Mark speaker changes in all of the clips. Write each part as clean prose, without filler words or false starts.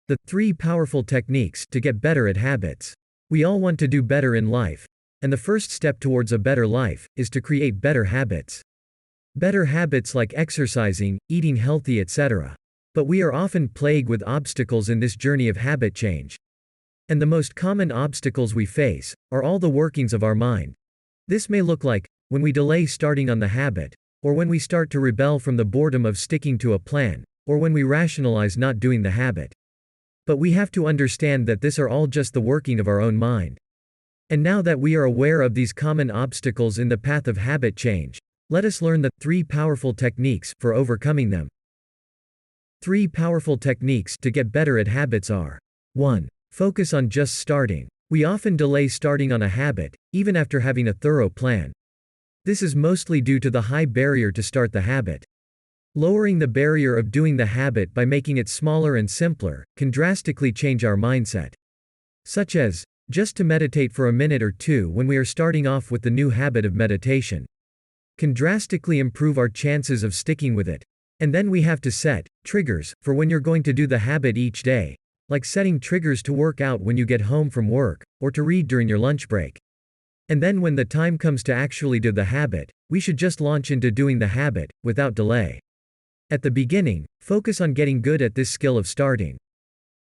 Speaker 1: The 3 powerful techniques to get better at habits. We all want to do better in life. And the first step towards a better life is to create better habits. Better habits like exercising, eating healthy, etc. But we are often plagued with obstacles in this journey of habit change. And the most common obstacles we face are all the workings of our mind. This may look like when we delay starting on the habit, or when we start to rebel from the boredom of sticking to a plan, or when we rationalize not doing the habit. But we have to understand that these are all just the working of our own mind. And now that we are aware of these common obstacles in the path of habit change, let us learn the 3 powerful techniques for overcoming them. 3 powerful techniques to get better at habits are: 1. Focus on just starting. We often delay starting on a habit, even after having a thorough plan. This is mostly due to the high barrier to start the habit. Lowering the barrier of doing the habit by making it smaller and simpler can drastically change our mindset. Such as, just to meditate for a minute or two when we are starting off with the new habit of meditation, can drastically improve our chances of sticking with it. And then we have to set triggers for when you're going to do the habit each day, like setting triggers to work out when you get home from work, or to read during your lunch break. And then when the time comes to actually do the habit, we should just launch into doing the habit, without delay. At the beginning, focus on getting good at this skill of starting,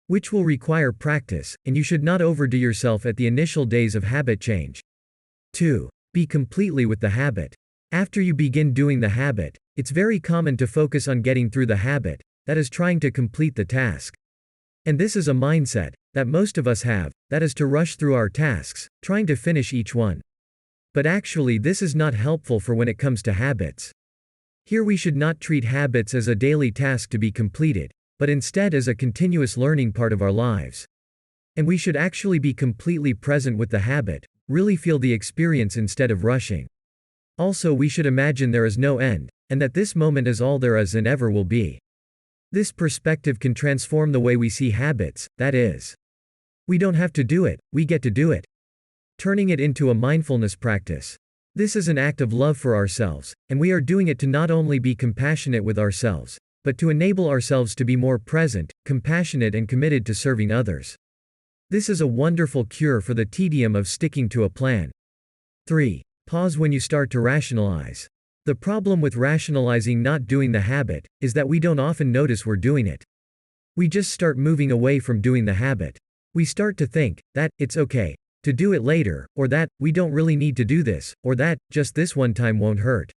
Speaker 1: which will require practice, and you should not overdo yourself at the initial days of habit change. 2. Be completely with the habit. After you begin doing the habit, it's very common to focus on getting through the habit, that is trying to complete the task. And this is a mindset that most of us have, that is to rush through our tasks, trying to finish each one. But actually this is not helpful for when it comes to habits. Here we should not treat habits as a daily task to be completed, but instead as a continuous learning part of our lives. And we should actually be completely present with the habit, really feel the experience instead of rushing. Also, we should imagine there is no end, and that this moment is all there is and ever will be. This perspective can transform the way we see habits, that is, we don't have to do it, we get to do it. Turning it into a mindfulness practice. This is an act of love for ourselves, and we are doing it to not only be compassionate with ourselves, but to enable ourselves to be more present, compassionate, and committed to serving others. This is a wonderful cure for the tedium of sticking to a plan. 3. Pause when you start to rationalize. The problem with rationalizing not doing the habit is that we don't often notice we're doing it. We just start moving away from doing the habit. We start to think that it's okay to do it later, or that we don't really need to do this, or that just this one time won't hurt.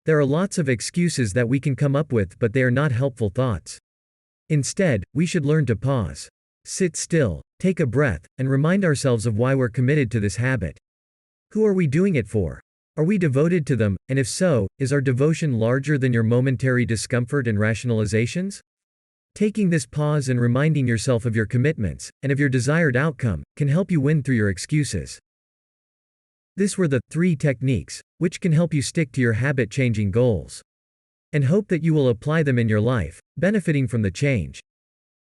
Speaker 1: There are lots of excuses that we can come up with, but they are not helpful thoughts. Instead, we should learn to pause, sit still, take a breath, and remind ourselves of why we're committed to this habit. Who are we doing it for? Are we devoted to them, and if so, is our devotion larger than your momentary discomfort and rationalizations? Taking this pause and reminding yourself of your commitments, and of your desired outcome, can help you win through your excuses. These were the 3 techniques, which can help you stick to your habit-changing goals. And hope that you will apply them in your life, benefiting from the change.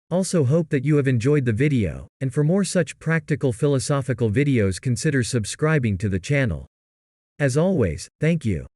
Speaker 1: Also hope that you have enjoyed the video, and for more such practical philosophical videos consider subscribing to the channel. As always, thank you.